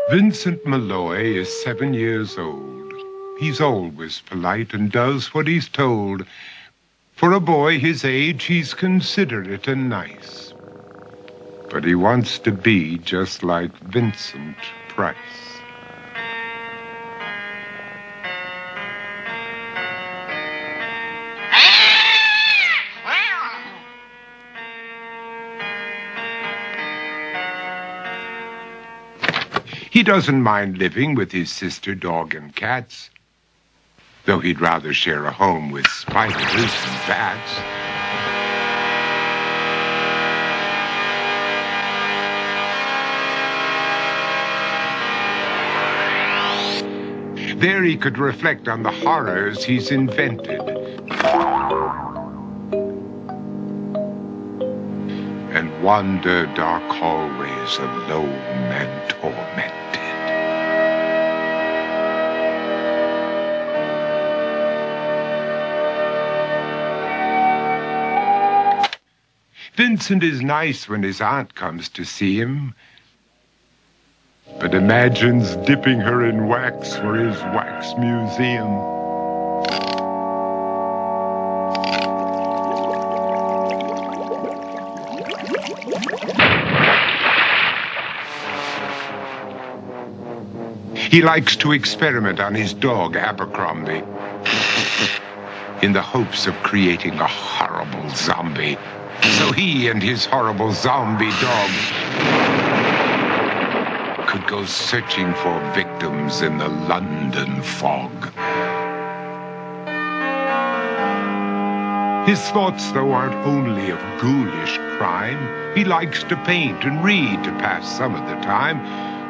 Vincent Malloy is 7 years old. He's always polite and does what he's told. For a boy his age, he's considerate and nice. But he wants to be just like Vincent Price. He doesn't mind living with his sister, dog, and cats, though he'd rather share a home with spiders and bats. There he could reflect on the horrors he's invented and wander dark hallways alone and tormented. Vincent is nice when his aunt comes to see him, but imagines dipping her in wax for his wax museum. He likes to experiment on his dog, Abercrombie, in the hopes of creating a horrible zombie. So he and his horrible zombie dog could go searching for victims in the London fog. His thoughts, though, aren't only of ghoulish crime. He likes to paint and read to pass some of the time.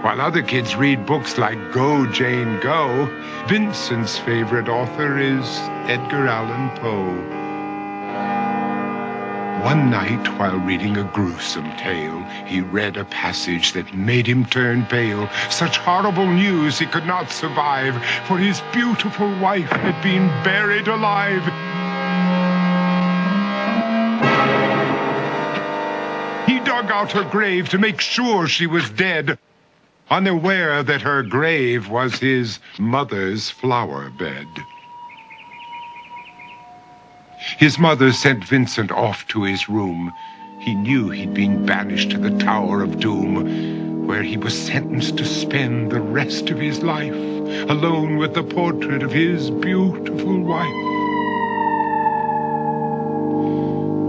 While other kids read books like Go, Jane, Go, Vincent's favorite author is Edgar Allan Poe. One night, while reading a gruesome tale, he read a passage that made him turn pale. Such horrible news he could not survive, for his beautiful wife had been buried alive. He dug out her grave to make sure she was dead, unaware that her grave was his mother's flower bed. His mother sent Vincent off to his room. He knew he'd been banished to the Tower of Doom, where he was sentenced to spend the rest of his life alone with the portrait of his beautiful wife.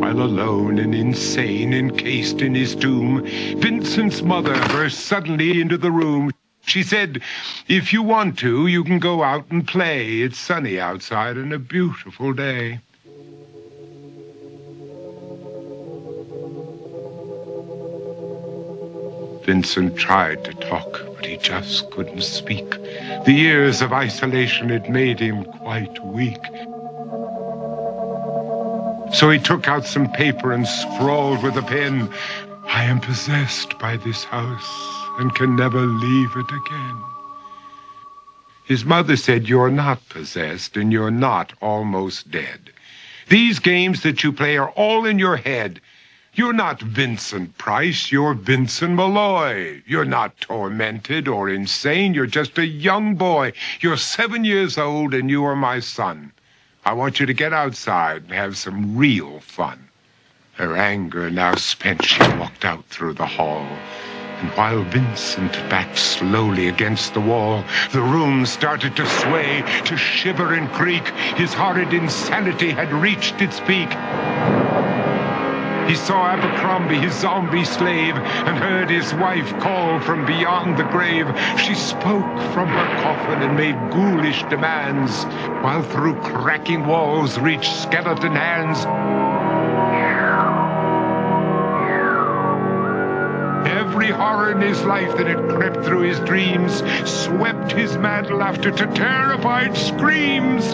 While alone and insane, encased in his tomb, Vincent's mother burst suddenly into the room. She said, "If you want to, you can go out and play. It's sunny outside and a beautiful day." Vincent tried to talk, but he just couldn't speak. The years of isolation had made him quite weak. So he took out some paper and scrawled with a pen, "I am possessed by this house and can never leave it again." His mother said, "You're not possessed and you're not almost dead. These games that you play are all in your head. You're not Vincent Price, you're Vincent Malloy. You're not tormented or insane, you're just a young boy. You're 7 years old and you are my son. I want you to get outside and have some real fun." Her anger now spent, she walked out through the hall. And while Vincent backed slowly against the wall, the room started to sway, to shiver and creak. His horrid insanity had reached its peak. He saw Abercrombie, his zombie slave, and heard his wife call from beyond the grave. She spoke from her coffin and made ghoulish demands, while through cracking walls reached skeleton hands. Every horror in his life that had crept through his dreams swept his mantle after to terrified screams.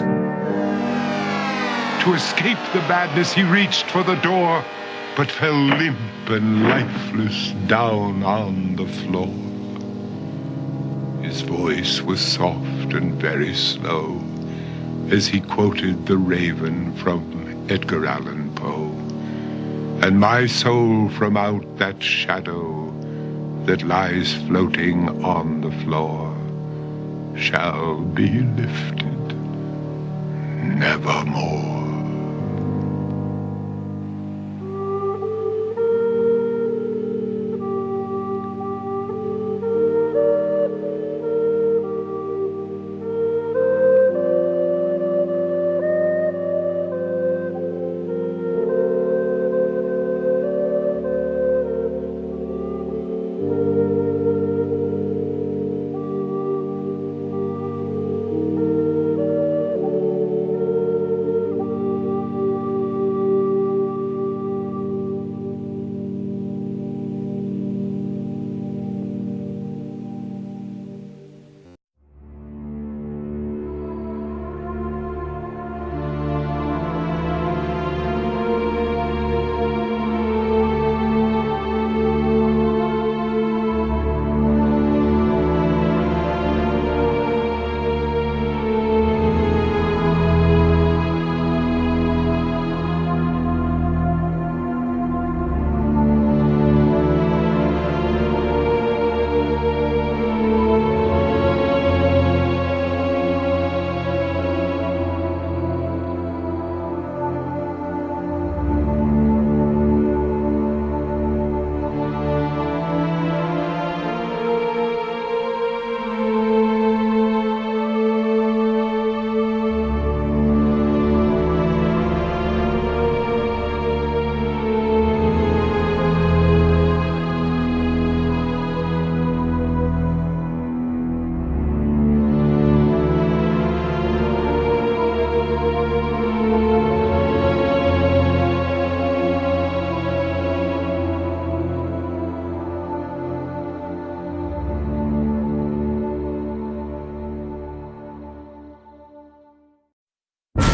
To escape the madness, he reached for the door, but fell limp and lifeless down on the floor. His voice was soft and very slow as he quoted The Raven from Edgar Allan Poe. And my soul from out that shadow that lies floating on the floor shall be lifted nevermore.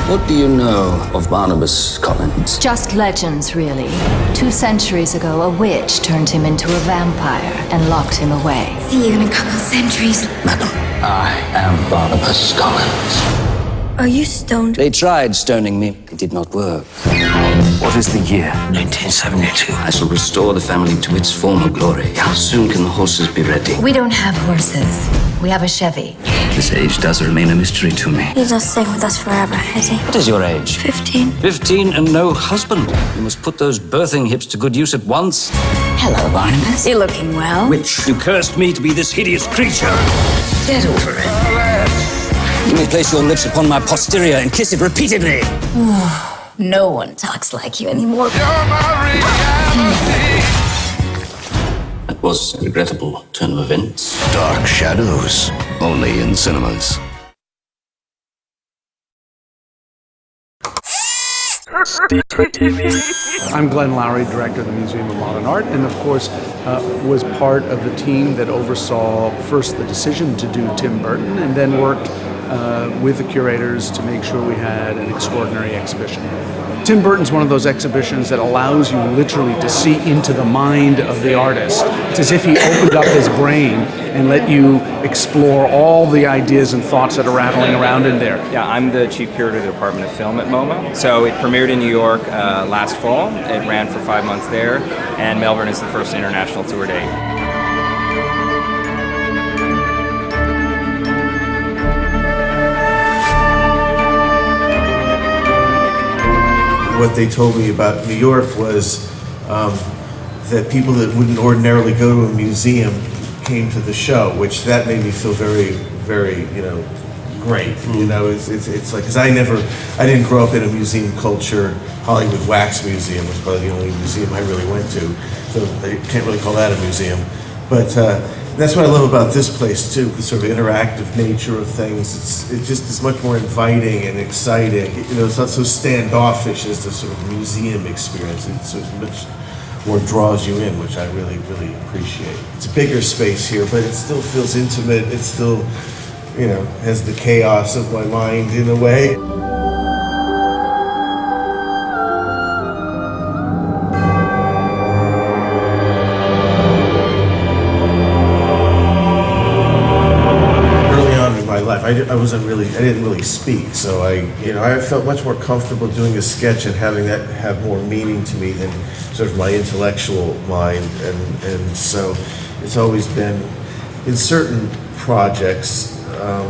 What do you know of Barnabas Collins? Just legends, really. 2 centuries ago, a witch turned him into a vampire and locked him away. See you in a couple centuries. Madam, I am Barnabas Collins. Are you stoned? They tried stoning me. It did not work. What is the year? 1972. I shall restore the family to its former glory. How soon can the horses be ready? We don't have horses. We have a Chevy. This age does remain a mystery to me. He's not staying with us forever, is he? What is your age? 15. 15 and no husband. You must put those birthing hips to good use at once. Hello, Barnabas. You're looking well. Witch, you cursed me to be this hideous creature. Get over it. You may place your lips upon my posterior and kiss it repeatedly. No one talks like you anymore. That was a regrettable turn of events. Dark Shadows, only in cinemas. I'm Glenn Lowry, director of the Museum of Modern Art, and of course was part of the team that oversaw first the decision to do Tim Burton and then worked with the curators to make sure we had an extraordinary exhibition. Tim Burton's one of those exhibitions that allows you literally to see into the mind of the artist. It's as if he opened up his brain and let you explore all the ideas and thoughts that are rattling around in there. Yeah, I'm the chief curator of the Department of Film at MoMA. So it premiered in New York last fall. It ran for 5 months there, and Melbourne is the first international tour date. What they told me about New York was that people that wouldn't ordinarily go to a museum came to the show, which that made me feel very, very, great. It's like, because I didn't grow up in a museum culture. Hollywood Wax Museum was probably the only museum I really went to, so I can't really call that a museum. But that's what I love about this place too, the sort of interactive nature of things. It just is much more inviting and exciting. It's not so standoffish as the sort of museum experience. It's sort of much more draws you in, which I really, really appreciate. It's a bigger space here, but it still feels intimate. It still, has the chaos of my mind in a way. laugh. I didn't really speak, so I felt much more comfortable doing a sketch and having that have more meaning to me than sort of my intellectual mind, and so it's always been in certain projects, a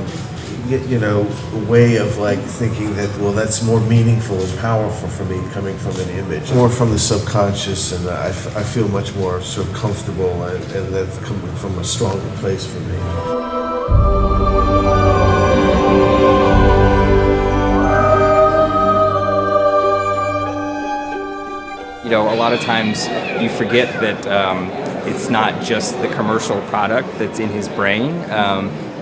way of like thinking that, well, that's more meaningful and powerful for me coming from an image, more from the subconscious, and I feel much more sort of comfortable, and that's coming from a stronger place for me. A lot of times you forget that it's not just the commercial product that's in his brain,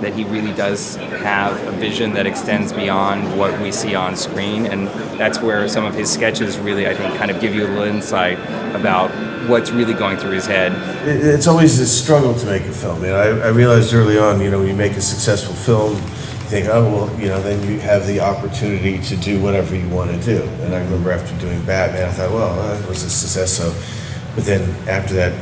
that he really does have a vision that extends beyond what we see on screen, and that's where some of his sketches really, I think, kind of give you a little insight about what's really going through his head. It's always a struggle to make a film. I realized early on, when you make a successful film, you think, oh, well, then you have the opportunity to do whatever you want to do. And I remember after doing Batman, I thought, well, that was a success. But then after that,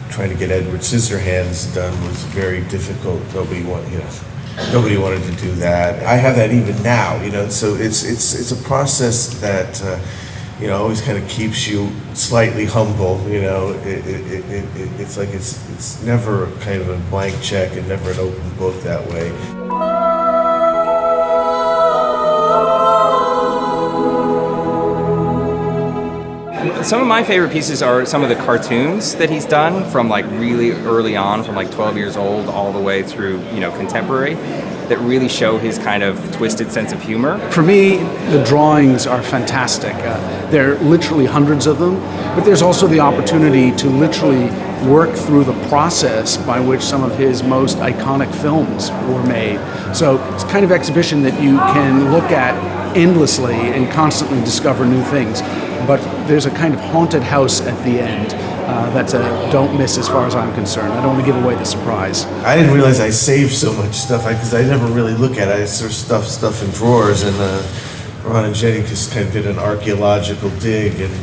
trying to get Edward Scissorhands done was very difficult. Nobody wanted to do that. I have that even now, so it's a process that always kind of keeps you slightly humble. It's like it's never kind of a blank check and never an open book that way. Some of my favorite pieces are some of the cartoons that he's done from like really early on, from like 12 years old all the way through, contemporary, that really show his kind of twisted sense of humor. For me, the drawings are fantastic. There are literally hundreds of them, but there's also the opportunity to literally work through the process by which some of his most iconic films were made. So it's a kind of exhibition that you can look at endlessly and constantly discover new things. But there's a kind of haunted house at the end that's a don't miss as far as I'm concerned. I don't want to give away the surprise. I didn't realize I saved so much stuff because I never really look at it. I sort of stuff in drawers, and Ron and Jenny just kind of did an archaeological dig, and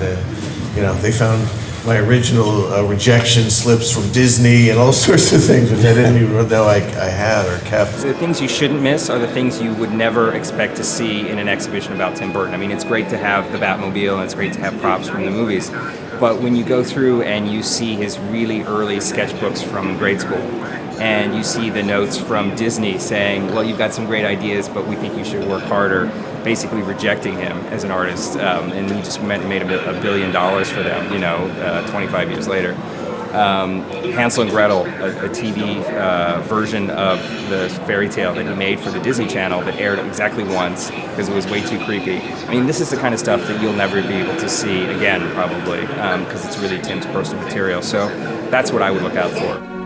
they found my original rejection slips from Disney and all sorts of things which I didn't even know I had or kept. The things you shouldn't miss are the things you would never expect to see in an exhibition about Tim Burton. I mean, it's great to have the Batmobile and it's great to have props from the movies, but when you go through and you see his really early sketchbooks from grade school, and you see the notes from Disney saying, well, you've got some great ideas, but we think you should work harder, basically rejecting him as an artist, and he just made $1 billion for them, 25 years later. Hansel and Gretel, a TV version of the fairy tale that he made for the Disney Channel that aired exactly once because it was way too creepy. I mean, this is the kind of stuff that you'll never be able to see again, probably, because it's really Tim's personal material. So that's what I would look out for.